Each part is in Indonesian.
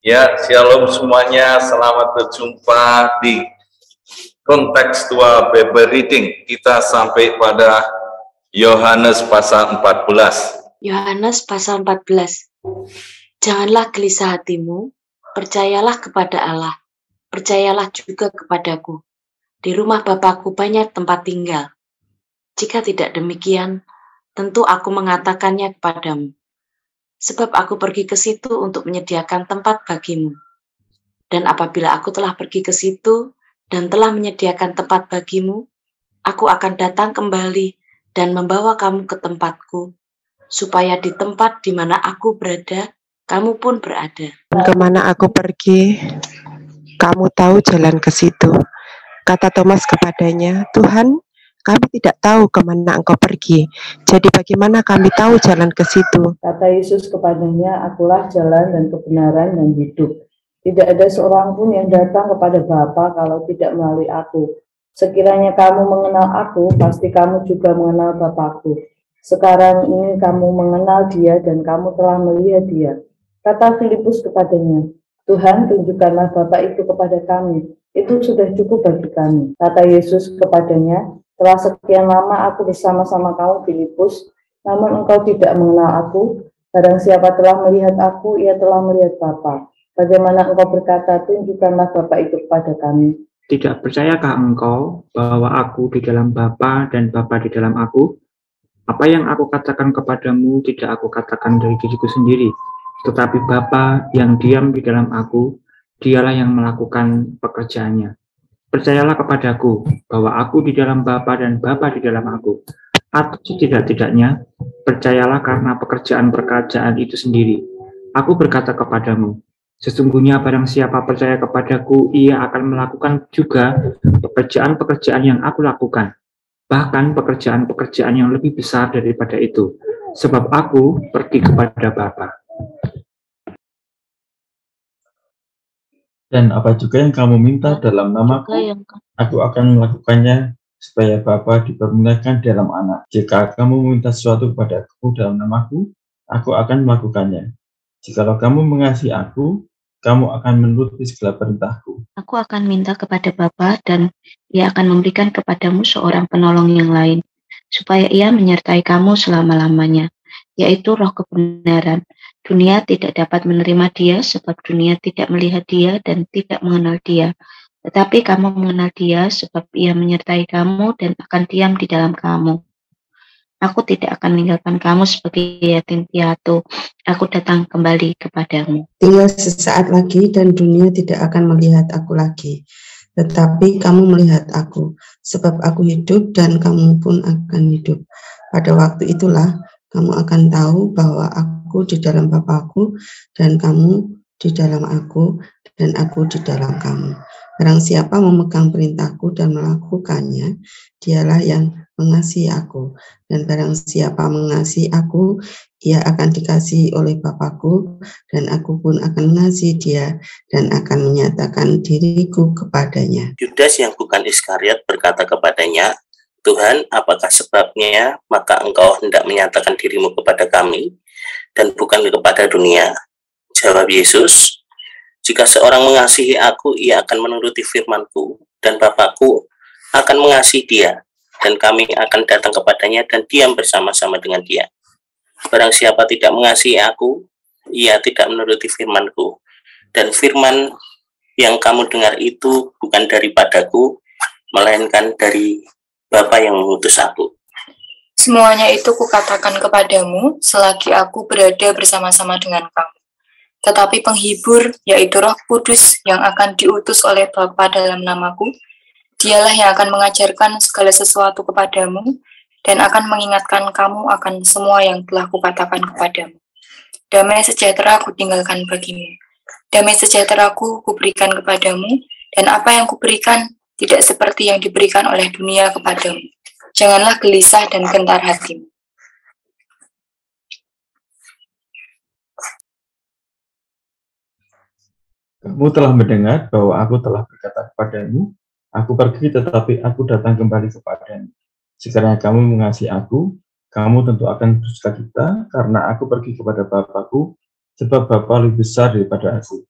Ya, shalom semuanya. Selamat berjumpa di kontekstual Bible reading. Kita sampai pada Yohanes pasal 14. Yohanes pasal 14. Janganlah gelisah hatimu, percayalah kepada Allah, percayalah juga kepadaku. Di rumah Bapakku banyak tempat tinggal. Jika tidak demikian, tentu aku mengatakannya kepadamu. Sebab aku pergi ke situ untuk menyediakan tempat bagimu. Dan apabila aku telah pergi ke situ dan telah menyediakan tempat bagimu, aku akan datang kembali dan membawa kamu ke tempatku, supaya di tempat di mana aku berada, kamu pun berada. Kemana aku pergi, kamu tahu jalan ke situ. Kata Thomas kepadanya, Tuhan, kami tidak tahu kemana engkau pergi. Jadi bagaimana kami tahu jalan ke situ? Kata Yesus kepadanya, akulah jalan dan kebenaran dan hidup. Tidak ada seorang pun yang datang kepada Bapa kalau tidak melalui aku. Sekiranya kamu mengenal aku, pasti kamu juga mengenal Bapakku. Sekarang ini kamu mengenal dia dan kamu telah melihat dia. Kata Filipus kepadanya, Tuhan, tunjukkanlah Bapa itu kepada kami. Itu sudah cukup bagi kami. Kata Yesus kepadanya, telah sekian lama aku bersama-sama kamu, Filipus, namun engkau tidak mengenal aku. Barang siapa telah melihat aku, ia telah melihat Bapa. Bagaimana engkau berkata, tunjukkanlah Bapa itu kepada kami? Tidak percayakah engkau bahwa aku di dalam Bapa dan Bapa di dalam aku? Apa yang aku katakan kepadamu tidak aku katakan dari diriku sendiri, tetapi Bapa yang diam di dalam aku, dialah yang melakukan pekerjaannya. Percayalah kepadaku bahwa aku di dalam Bapa dan Bapa di dalam aku. Atau setidak-tidaknya, percayalah karena pekerjaan-pekerjaan itu sendiri. Aku berkata kepadamu, sesungguhnya barang siapa percaya kepadaku, ia akan melakukan juga pekerjaan-pekerjaan yang aku lakukan. Bahkan pekerjaan-pekerjaan yang lebih besar daripada itu. Sebab aku pergi kepada Bapa. Dan apa juga yang kamu minta dalam namaku, aku akan melakukannya, supaya Bapa dipermuliakan dalam Anak. Jika kamu meminta sesuatu kepadaku dalam namaku, aku akan melakukannya. Jikalau kamu mengasihi aku, kamu akan menuruti segala perintahku. Aku akan minta kepada Bapa dan ia akan memberikan kepadamu seorang penolong yang lain, supaya ia menyertai kamu selama-lamanya, yaitu Roh kebenaran. Dunia tidak dapat menerima dia sebab dunia tidak melihat dia dan tidak mengenal dia. Tetapi kamu mengenal dia sebab ia menyertai kamu dan akan diam di dalam kamu. Aku tidak akan meninggalkan kamu sebagai yatim piatu. Aku datang kembali kepadamu. Tinggal sesaat lagi dan dunia tidak akan melihat aku lagi. Tetapi kamu melihat aku, sebab aku hidup dan kamu pun akan hidup. Pada waktu itulah kamu akan tahu bahwa aku di dalam Bapakku dan kamu di dalam aku dan aku di dalam kamu. Barang siapa memegang perintahku dan melakukannya, dialah yang mengasihi aku. Dan barang siapa mengasihi aku, ia akan dikasihi oleh Bapakku, dan aku pun akan mengasihi dia dan akan menyatakan diriku kepadanya. Yudas yang bukan Iskariot berkata kepadanya, Tuhan, apakah sebabnya maka engkau hendak menyatakan dirimu kepada kami dan bukan kepada dunia? Jawab Yesus, jika seorang mengasihi aku, ia akan menuruti firman-Ku, dan Bapakku akan mengasihi dia, dan kami akan datang kepadanya dan diam bersama-sama dengan dia. Barang siapa tidak mengasihi aku, ia tidak menuruti firman-Ku, dan firman yang kamu dengar itu bukan daripadaku, melainkan dari Bapa yang mengutus aku. Semuanya itu kukatakan kepadamu selagi aku berada bersama-sama dengan kamu. Tetapi penghibur, yaitu Roh Kudus yang akan diutus oleh Bapa dalam namaku, dialah yang akan mengajarkan segala sesuatu kepadamu dan akan mengingatkan kamu akan semua yang telah kukatakan kepadamu. Damai sejahtera kutinggalkan bagimu. Damai sejahteraku kuberikan kepadamu, dan apa yang kuberikan tidak seperti yang diberikan oleh dunia kepadamu. Janganlah gelisah dan gentar hatimu. Kamu telah mendengar bahwa aku telah berkata kepadamu, aku pergi tetapi aku datang kembali kepadamu. Sekiranya kamu mengasihi aku, kamu tentu akan bersuka cita karena aku pergi kepada Bapakku, sebab Bapa lebih besar daripada aku.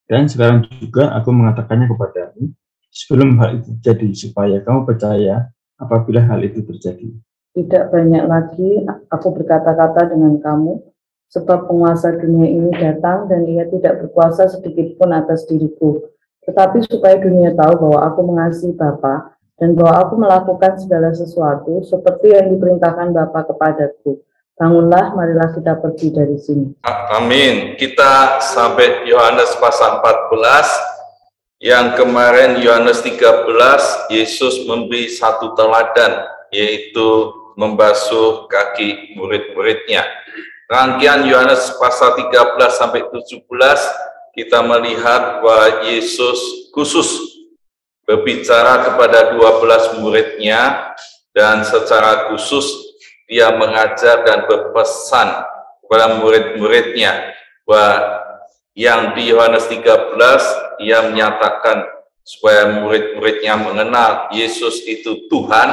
Dan sekarang juga aku mengatakannya kepadamu, sebelum hal itu terjadi, supaya kamu percaya apabila hal itu terjadi. Tidak banyak lagi aku berkata-kata dengan kamu, sebab penguasa dunia ini datang dan ia tidak berkuasa sedikit pun atas diriku. Tetapi supaya dunia tahu bahwa aku mengasihi Bapa dan bahwa aku melakukan segala sesuatu seperti yang diperintahkan Bapa kepadaku. Bangunlah, marilah kita pergi dari sini. Amin. Kita sampai Yohanes pasal 14. Yang kemarin Yohanes 13, Yesus memberi satu teladan, yaitu membasuh kaki murid-muridnya. Rangkaian Yohanes pasal 13 sampai 17, kita melihat bahwa Yesus khusus berbicara kepada 12 muridnya, dan secara khusus dia mengajar dan berpesan kepada murid-muridnya bahwa yang di Yohanes 13 ia menyatakan supaya murid-muridnya mengenal Yesus itu Tuhan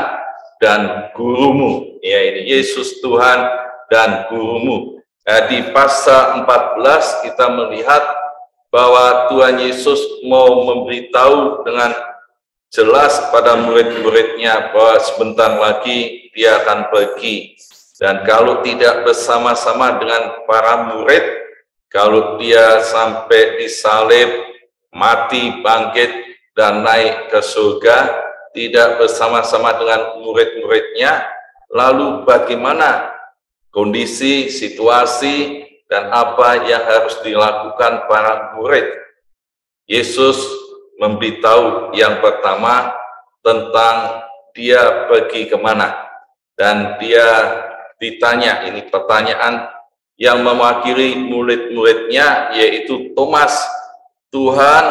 dan gurumu. Ya, ini Yesus Tuhan dan gurumu. Di pasal 14 kita melihat bahwa Tuhan Yesus mau memberitahu dengan jelas pada murid-muridnya bahwa sebentar lagi dia akan pergi, dan kalau tidak bersama-sama dengan para murid, kalau dia sampai disalib, mati, bangkit, dan naik ke surga, tidak bersama-sama dengan murid-muridnya, lalu bagaimana kondisi, situasi, dan apa yang harus dilakukan para murid? Yesus memberitahu yang pertama tentang dia pergi kemana, dan dia ditanya, ini pertanyaan yang mewakili murid-muridnya, yaitu Thomas, Tuhan,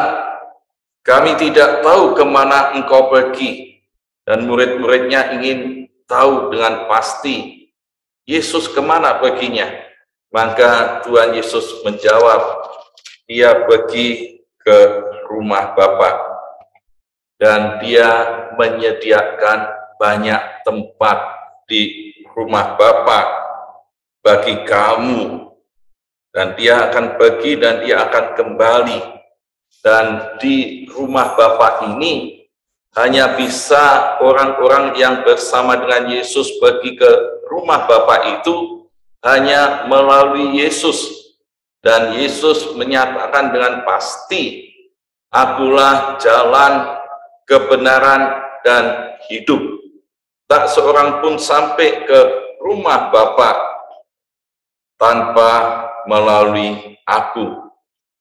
kami tidak tahu kemana engkau pergi. Dan murid-muridnya ingin tahu dengan pasti Yesus kemana perginya. Maka Tuhan Yesus menjawab, dia pergi ke rumah Bapa, dan dia menyediakan banyak tempat di rumah Bapa bagi kamu, dan dia akan pergi dan dia akan kembali, dan di rumah Bapa ini hanya bisa orang-orang yang bersama dengan Yesus pergi ke rumah Bapa itu hanya melalui Yesus. Dan Yesus menyatakan dengan pasti, akulah jalan, kebenaran, dan hidup. Tak seorang pun sampai ke rumah Bapa tanpa melalui aku.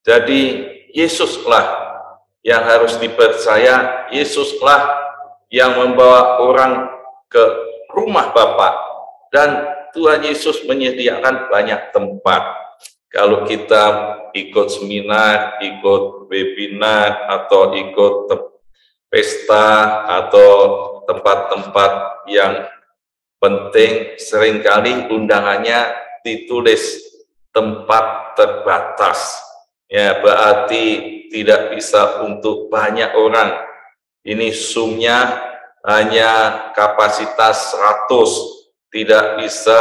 Jadi Yesuslah yang harus dipercaya, Yesuslah yang membawa orang ke rumah Bapa, dan Tuhan Yesus menyediakan banyak tempat. Kalau kita ikut seminar, ikut webinar, atau ikut pesta, atau tempat-tempat yang penting, seringkali undangannya ditulis tempat terbatas. Ya, berarti tidak bisa untuk banyak orang. Ini Zoom-nya hanya kapasitas 100, tidak bisa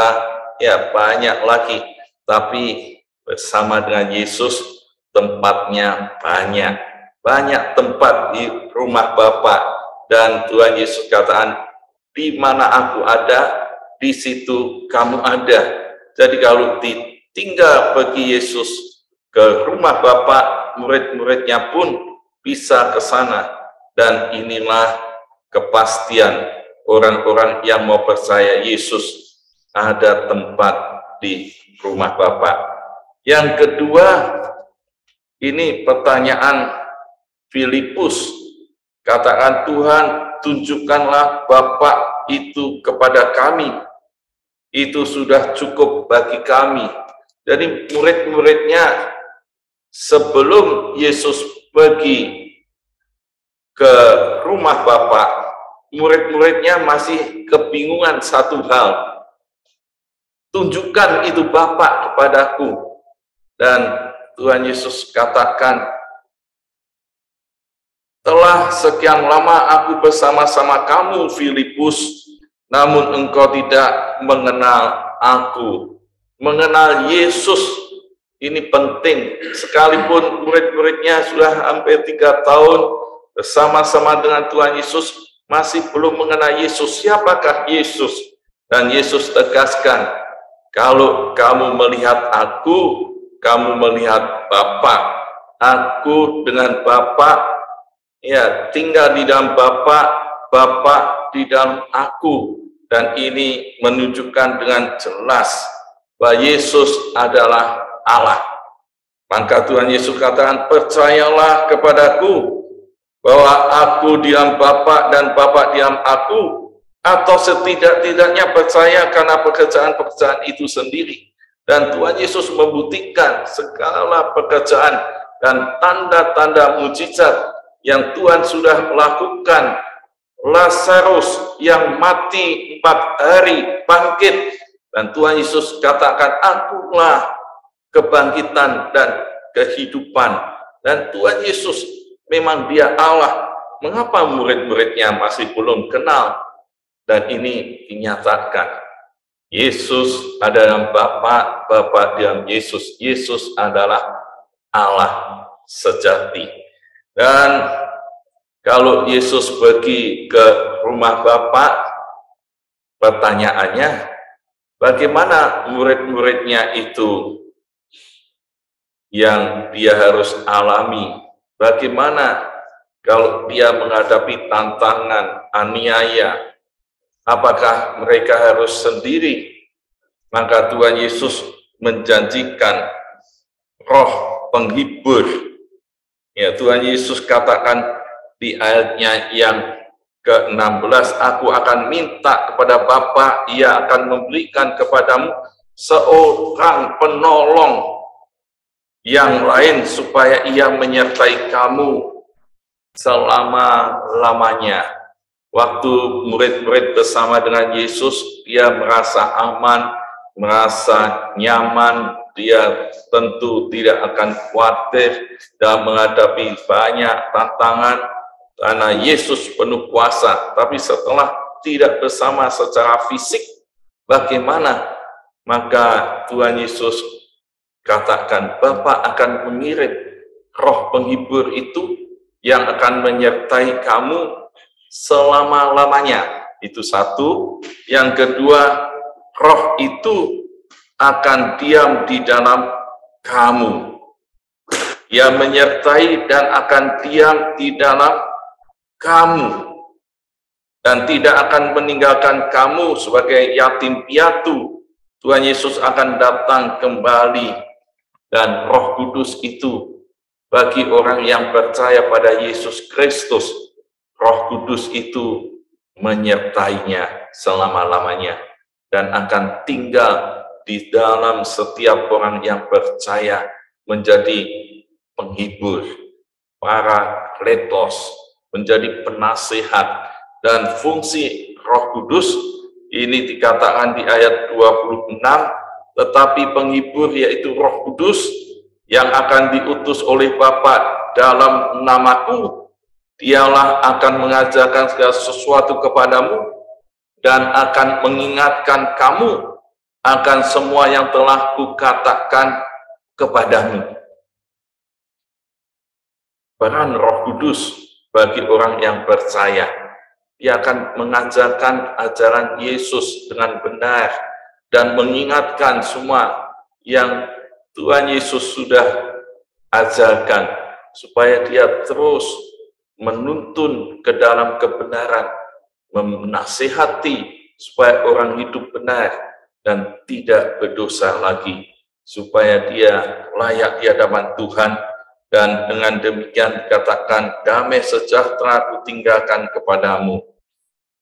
ya banyak lagi. Tapi bersama dengan Yesus tempatnya banyak. Banyak tempat di rumah Bapa, dan Tuhan Yesus katakan, di mana aku ada, di situ kamu ada. Jadi kalau ditinggal pergi Yesus ke rumah Bapa, murid-muridnya pun bisa ke sana. Dan inilah kepastian orang-orang yang mau percaya Yesus, ada tempat di rumah Bapa. Yang kedua, ini pertanyaan Filipus. Katakan, Tuhan, tunjukkanlah Bapa itu kepada kami. Itu sudah cukup bagi kami. Jadi murid-muridnya sebelum Yesus pergi ke rumah Bapa, murid-muridnya masih kebingungan satu hal. Tunjukkan itu Bapa kepadaku. Dan Tuhan Yesus katakan, telah sekian lama aku bersama-sama kamu, Filipus, namun engkau tidak mengenal aku. Mengenal Yesus Ini penting, sekalipun murid-muridnya sudah hampir 3 tahun bersama-sama dengan Tuhan Yesus, masih belum mengenal Yesus. Siapakah Yesus? Dan Yesus tegaskan, kalau kamu melihat aku, kamu melihat Bapa. Aku dengan Bapa, ya, tinggal di dalam Bapa, Bapa di dalam aku. Dan ini menunjukkan dengan jelas bahwa Yesus adalah Allah. Maka Tuhan Yesus katakan, percayalah kepadaku bahwa aku di dalam Bapa dan Bapa di dalam aku, atau setidak-tidaknya percaya karena pekerjaan-pekerjaan itu sendiri. Dan Tuhan Yesus membuktikan segala pekerjaan dan tanda-tanda mujizat yang Tuhan sudah melakukan. Lazarus yang mati 4 hari bangkit, dan Tuhan Yesus katakan, akulah kebangkitan dan kehidupan. Dan Tuhan Yesus memang dia Allah. Mengapa murid-muridnya masih belum kenal? Dan ini dinyatakan, Yesus adalah Bapa, Bapa dalam Yesus. Yesus adalah Allah sejati. Dan kalau Yesus pergi ke rumah Bapa, pertanyaannya, bagaimana murid-muridnya itu yang dia harus alami? Bagaimana kalau dia menghadapi tantangan, aniaya? Apakah mereka harus sendiri? Maka Tuhan Yesus menjanjikan roh penghibur. Ya, Tuhan Yesus katakan di ayatnya yang ke-16, aku akan minta kepada Bapa, ia akan memberikan kepadamu seorang penolong yang lain supaya ia menyertai kamu selama-lamanya. Waktu murid-murid bersama dengan Yesus, dia merasa aman, merasa nyaman, dia tentu tidak akan khawatir dalam menghadapi banyak tantangan, karena Yesus penuh kuasa. Tapi setelah tidak bersama secara fisik, bagaimana? Maka Tuhan Yesus katakan, Bapa akan mengirim roh penghibur itu yang akan menyertai kamu selama-lamanya. Itu satu. Yang kedua, roh itu akan diam di dalam kamu. Ia menyertai dan akan diam di dalam kamu. Dan tidak akan meninggalkan kamu sebagai yatim piatu. Tuhan Yesus akan datang kembali. Dan Roh Kudus itu bagi orang yang percaya pada Yesus Kristus, Roh Kudus itu menyertainya selama-lamanya dan akan tinggal di dalam setiap orang yang percaya, menjadi penghibur, parakletos, menjadi penasehat. Dan fungsi Roh Kudus ini dikatakan di ayat 26, tetapi penghibur yaitu Roh Kudus yang akan diutus oleh Bapa dalam namaku, dialah akan mengajarkan segala sesuatu kepadamu dan akan mengingatkan kamu akan semua yang telah kukatakan kepadamu. Peran Roh Kudus bagi orang yang percaya. Dia akan mengajarkan ajaran Yesus dengan benar dan mengingatkan semua yang Tuhan Yesus sudah ajarkan supaya dia terus menuntun ke dalam kebenaran, menasihati supaya orang hidup benar dan tidak berdosa lagi, supaya dia layak di hadapan Tuhan. Dan dengan demikian dikatakan, damai sejahtera kutinggalkan kepadamu.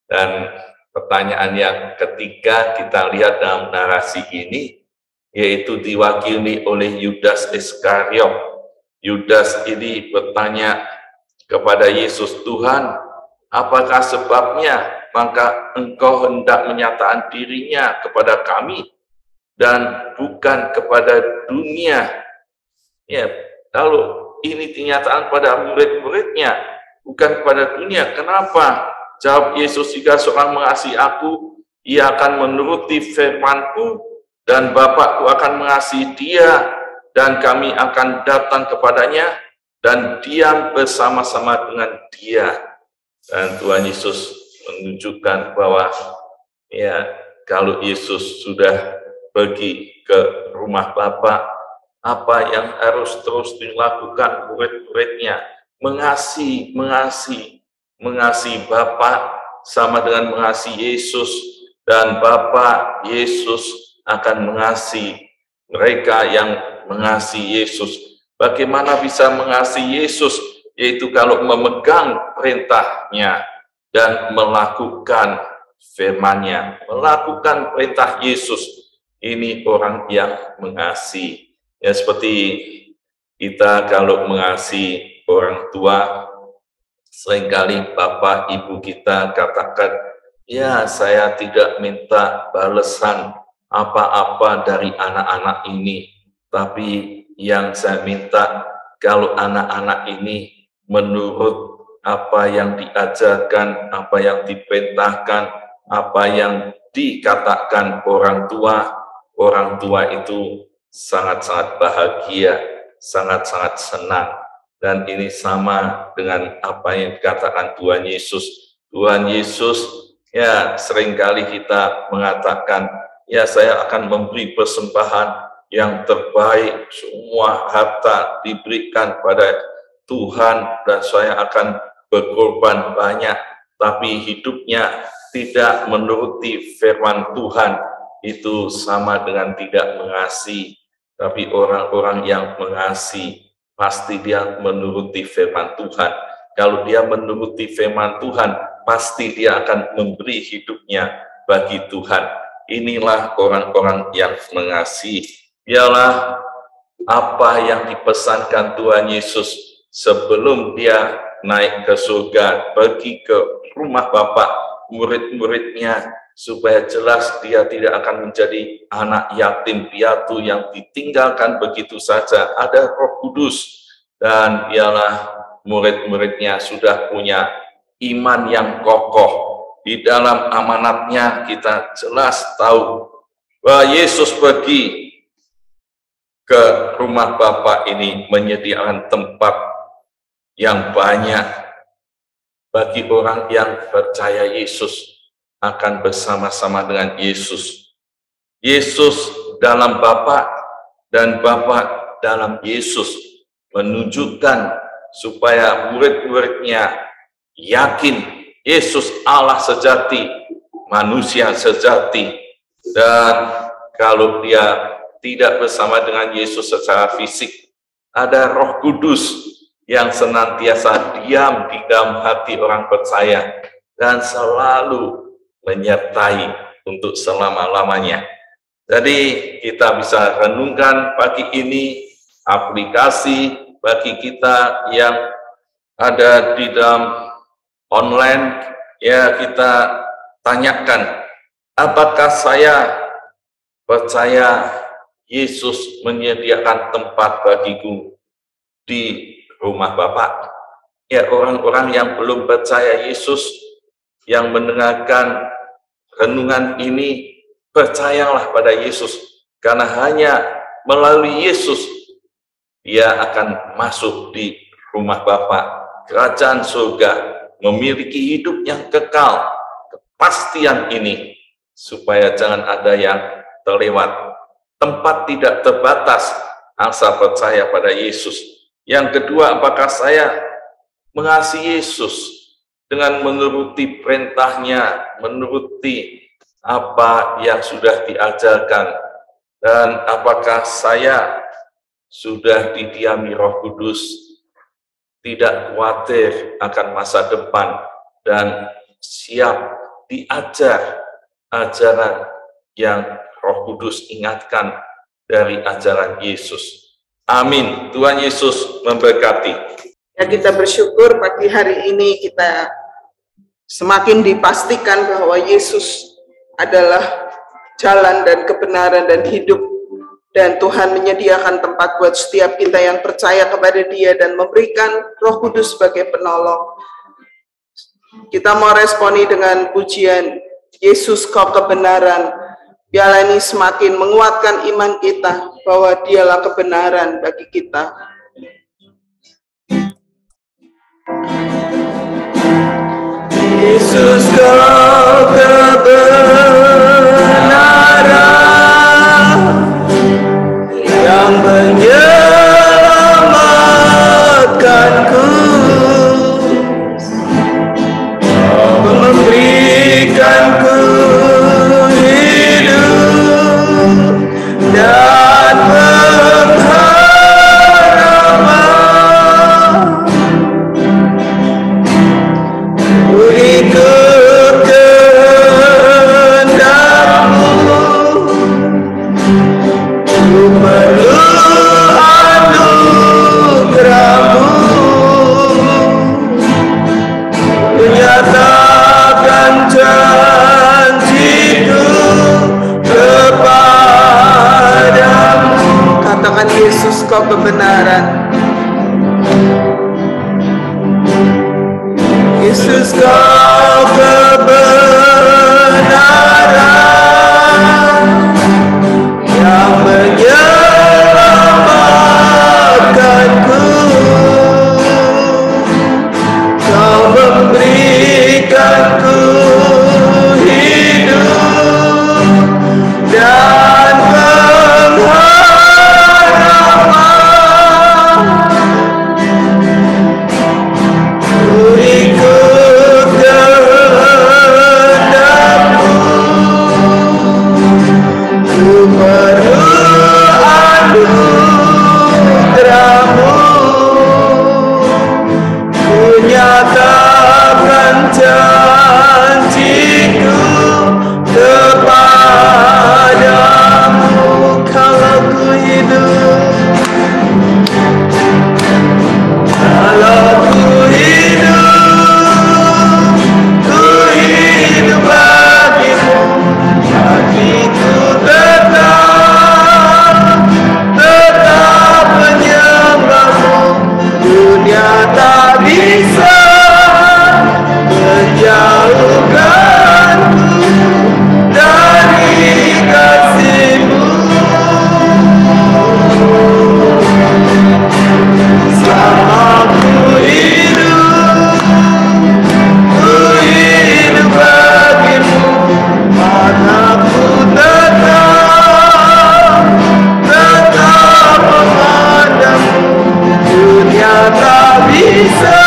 Dan pertanyaan yang ketiga kita lihat dalam narasi ini, yaitu diwakili oleh Yudas Iskariot. Yudas ini bertanya kepada Yesus, Tuhan, apakah sebabnya maka engkau hendak menyatakan dirinya kepada kami dan bukan kepada dunia? Ya, kalau ini dinyatakan pada murid-muridnya, bukan kepada dunia. Kenapa? Jawab Yesus, jika seorang mengasihi aku, ia akan menuruti firman-Ku, dan Bapa-Ku akan mengasihi dia, dan kami akan datang kepadanya dan diam bersama-sama dengan dia. Dan Tuhan Yesus menunjukkan bahwa ya, kalau Yesus sudah pergi ke rumah Bapa, apa yang harus terus dilakukan murid-muridnya? Mengasihi Bapa sama dengan mengasihi Yesus, dan Bapa Yesus akan mengasihi mereka yang mengasihi Yesus. Bagaimana bisa mengasihi Yesus? Yaitu kalau memegang perintahnya dan melakukan firman-Nya, melakukan perintah Yesus. Ini orang yang mengasihi. Ya, seperti kita kalau mengasihi orang tua, seringkali bapak ibu kita katakan, ya saya tidak minta balasan apa-apa dari anak-anak ini, tapi yang saya minta kalau anak-anak ini menurut apa yang diajarkan, apa yang diperintahkan, apa yang dikatakan orang tua itu sangat-sangat bahagia, sangat-sangat senang. Dan ini sama dengan apa yang dikatakan Tuhan Yesus. Tuhan Yesus, ya seringkali kita mengatakan, ya saya akan memberi persembahan yang terbaik, semua harta diberikan pada Tuhan, dan saya akan berkorban banyak, tapi hidupnya tidak menuruti firman Tuhan, itu sama dengan tidak mengasihi. Tapi orang-orang yang mengasihi, pasti dia menuruti firman Tuhan. Kalau dia menuruti firman Tuhan, pasti dia akan memberi hidupnya bagi Tuhan. Inilah orang-orang yang mengasihi. Ialah apa yang dipesankan Tuhan Yesus sebelum dia naik ke surga, pergi ke rumah Bapa, murid-muridnya, supaya jelas dia tidak akan menjadi anak yatim piatu yang ditinggalkan begitu saja. Ada Roh Kudus, dan ialah murid-muridnya sudah punya iman yang kokoh. Di dalam amanatnya kita jelas tahu bahwa Yesus pergi ke rumah Bapa ini menyediakan tempat yang banyak bagi orang yang percaya Yesus akan bersama-sama dengan Yesus. Yesus dalam Bapa dan Bapa dalam Yesus, menunjukkan supaya murid-muridnya yakin Yesus Allah sejati, manusia sejati, dan kalau dia tidak bersama dengan Yesus secara fisik, ada Roh Kudus yang senantiasa diam di dalam hati orang percaya dan selalu menyertai untuk selama-lamanya. Jadi kita bisa renungkan pagi ini aplikasi bagi kita yang ada di dalam online, ya kita tanyakan, apakah saya percaya Yesus menyediakan tempat bagiku di rumah Bapa? Ya, orang-orang yang belum percaya Yesus, yang mendengarkan renungan ini, percayalah pada Yesus, karena hanya melalui Yesus dia akan masuk di rumah Bapa, kerajaan surga, memiliki hidup yang kekal. Kepastian ini supaya jangan ada yang terlewat. Tempat tidak terbatas asal percaya pada Yesus. Yang kedua, apakah saya mengasihi Yesus dengan menuruti perintahnya, menuruti apa yang sudah diajarkan, dan apakah saya sudah didiami Roh Kudus, tidak khawatir akan masa depan, dan siap diajar ajaran yang Roh Kudus ingatkan dari ajaran Yesus. Amin. Tuhan Yesus memberkati. Ya, kita bersyukur pagi hari ini kita semakin dipastikan bahwa Yesus adalah jalan dan kebenaran dan hidup, dan Tuhan menyediakan tempat buat setiap kita yang percaya kepada Dia dan memberikan Roh Kudus sebagai penolong. Kita mau responi dengan pujian Yesus Kau kebenaran. Biarlah ini semakin menguatkan iman kita, bahwa dialah kebenaran bagi kita. Yesus, Kau kebenaran yang menyelamatkanku, memberikanku hidup dan pengharapan. Ku ikut kehendak-Mu, ku perlu anugerah-Mu, ku nyatakan janji-Ku kepadamu. Katakan, Yesus, Kau kebenaran. Yesus, Kau kebenaran yang menyelamatkanku, Kau memberikanku hidup dan pengharapan. Ku ikut kehendak-Mu, ku perlu anugerah-Mu, ku nyatakan janji-Ku kepadamu. Kalau ku hidup, kalau ku hidup bagimu, hatiku tetap menyembah-Mu. Dunia tak bisa menjauhkanku dari kasih-Mu. Selama ku hidup bagimu, mataku tetap memandang-Mu. Dunia tak bisa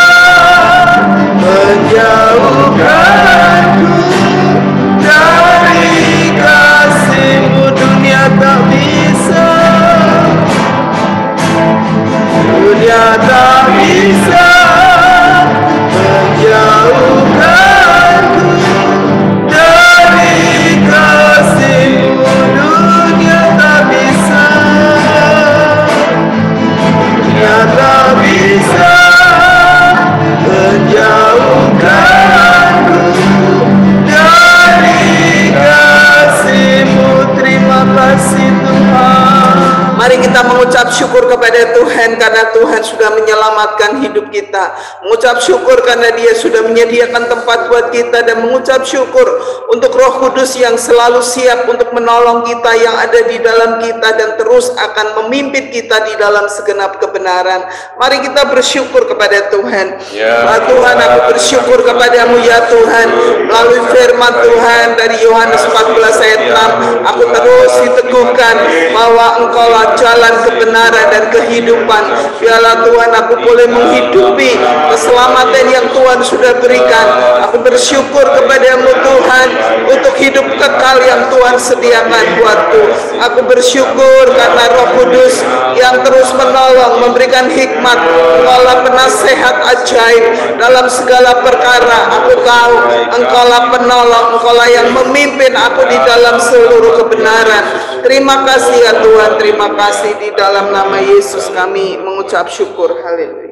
menjauhkanku dari kasih-Mu. Dunia tak bisa, dunia tak bisa menjauhkanku dari kasih-Mu. Dunia tak bisa, dunia tak bisa menjauhkanku dari kasih-Mu. Terima kasih Tuhan. Mari kita mengucap syukur kepada Tuhan karena Tuhan sudah menyelamatkan hidup kita. Mengucap syukur karena Dia sudah menyediakan tempat buat kita, dan mengucap syukur untuk Roh Kudus yang selalu siap untuk menolong kita yang ada di dalam kita dan terus akan memimpin kita di dalam segenap kebenaran. Mari kita bersyukur kepada Tuhan. Ya Tuhan, aku bersyukur kepadamu ya Tuhan. Melalui firman Tuhan dari Yohanes 14 ayat 6, aku terus diteguhkan bahwa Engkaulah jalan kebenaran dan kehidupan. Biarlah Tuhan aku boleh menghidupi keselamatan yang Tuhan sudah berikan. Aku bersyukur kepadamu Tuhan untuk hidup kekal yang Tuhan sediakan buatku. Aku bersyukur karena Roh Kudus yang terus menolong, memberikan hikmat. Engkaulah penasehat ajaib dalam segala perkara. Aku tahu Engkaulah penolong, Engkaulah yang memimpin aku di dalam seluruh kebenaran. Terima kasih ya Tuhan, terima kasih. Di dalam nama Yesus kami mengucap syukur. Haleluya.